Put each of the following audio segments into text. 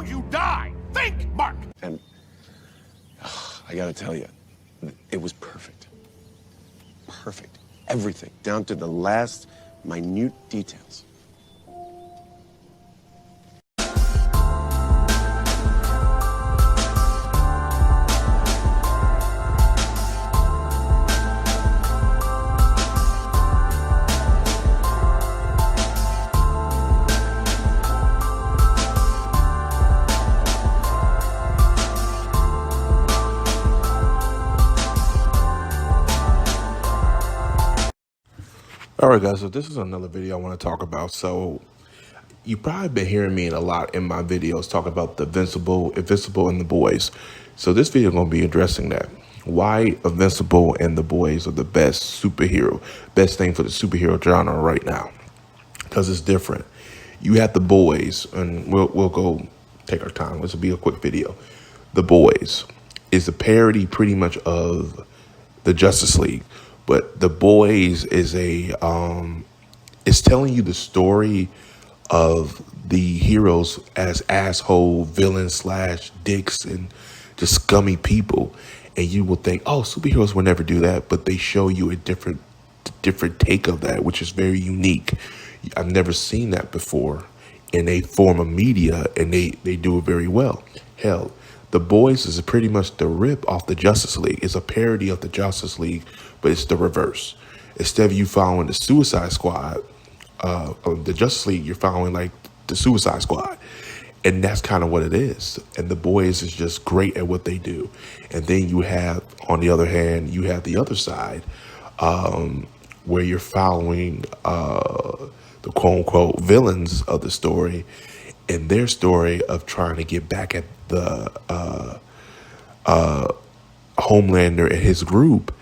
around, you die. Think, Mark. And I gotta tell you, it was perfect. Perfect. Everything, down to the last minute details. All right, guys, so this is another video I want to talk about. So you've probably been hearing me a lot in my videos talk about the Invincible, and the Boys. So this video is going to be addressing that. Why Invincible and the Boys are the best thing for the superhero genre right now. Because it's different. You have the Boys, and we'll go take our time. This will be a quick video. The Boys is a parody pretty much of the Justice League. But The Boys is it's telling you the story of the heroes as asshole villains / dicks and just scummy people. And you will think, oh, superheroes will never do that. But they show you a different take of that, which is very unique. I've never seen that before in a form of media, and they do it very well. Hell, The Boys is pretty much the rip off the Justice League. It's a parody of the Justice League, but it's the reverse. Instead of you following the Suicide Squad, of the Justice League, you're following like the Suicide Squad. And that's kind of what it is. And The Boys is just great at what they do. And then you have, on the other hand, you have the other side, where you're following the quote-unquote villains of the story and their story of trying to get back at the Homelander and his group,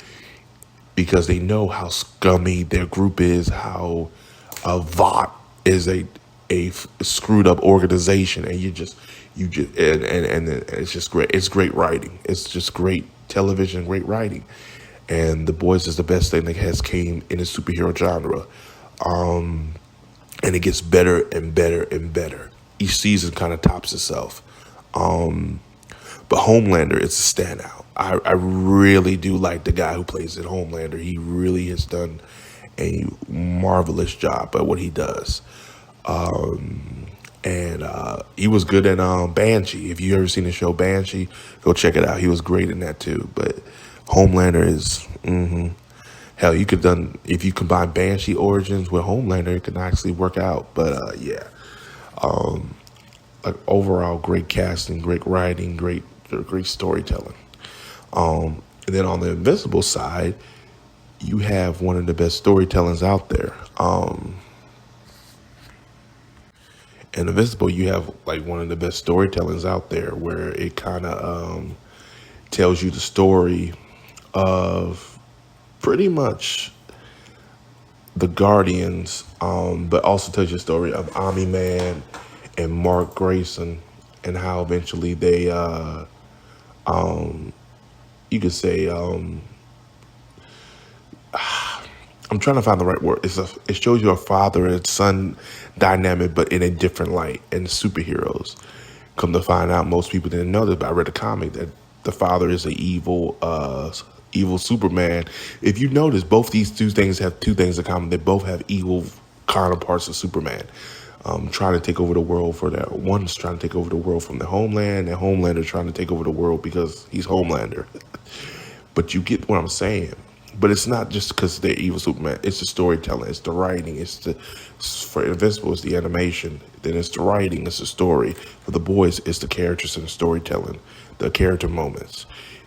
because they know how scummy their group is, how Vought is a screwed up organization, and and it's just great. It's great writing. It's just great television, great writing. And The Boys is the best thing that has came in the superhero genre. And it gets better and better and better. Each season kind of tops itself. But Homelander is a standout. I really do like the guy who plays it, Homelander. He really has done a marvelous job at what he does. And he was good in Banshee. If you ever seen the show Banshee, go check it out. He was great in that too. But Homelander is, hell, if you combine Banshee origins with Homelander, it can actually work out. But yeah, like overall, great casting, great writing, great storytelling. And then on the Invincible side, you have one of the best storytellings out there. In Invincible, you have like one of the best storytellings out there, where it kind of tells you the story of pretty much the Guardians, but also tells you the story of Omni-Man and Mark Grayson, and how eventually they, you could say, I'm trying to find the right word. It shows you a father and son dynamic, but in a different light. And superheroes, come to find out, most people didn't know this, but I read a comic that the father is an evil Superman. If you notice, both these two things have two things in common. They both have evil counterparts of Superman. Trying to take over the world for that. One's trying to take over the world from the homeland, and Homelander trying to take over the world because he's Homelander. But you get what I'm saying. But it's not just because they're evil Superman. It's the storytelling. It's the writing. For Invincible, it's the animation. Then it's the writing. It's the story. For The Boys, it's the characters and the storytelling, the character moments.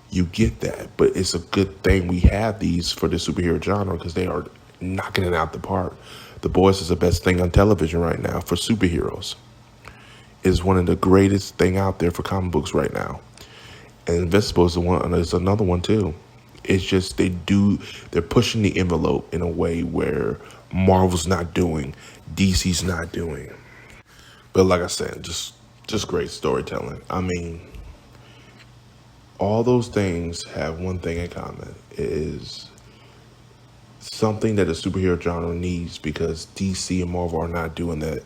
You get that. But it's a good thing we have these for the superhero genre, because they are knocking it out the park. The Boys is the best thing on television right now for superheroes. It's one of the greatest thing out there for comic books right now. And Invincible is another one too. It's just they're pushing the envelope in a way where Marvel's not doing, DC's not doing. But like I said, just great storytelling. I mean, all those things have one thing in common. It is something that a superhero genre needs, because DC and Marvel are not doing that.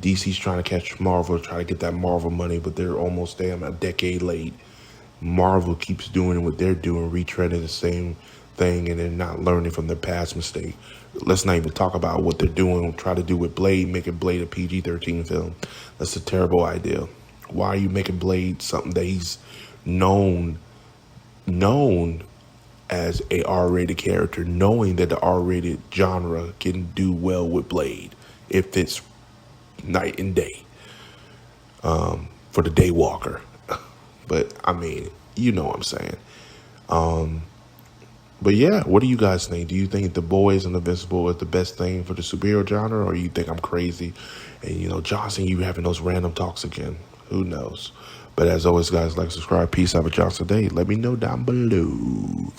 DC's trying to catch Marvel, try to get that Marvel money, but they're almost damn a decade late. Marvel keeps doing what they're doing, retreading the same thing, and they're not learning from their past mistake. Let's not even talk about what they're doing. Try to do with Blade, making Blade a PG-13 film. That's a terrible idea. Why are you making Blade something that he's known as a R-rated character, knowing that the R-rated genre can do well with Blade if it's night and day for the Daywalker. But I mean, you know what I'm saying. But yeah, what do you guys think? Do you think The Boys and Invincible is the best thing for the superhero genre, or you think I'm crazy? And you know, Johnson, you having those random talks again? Who knows? But as always, guys, like, subscribe, peace, have a Johnson day. Let me know down below.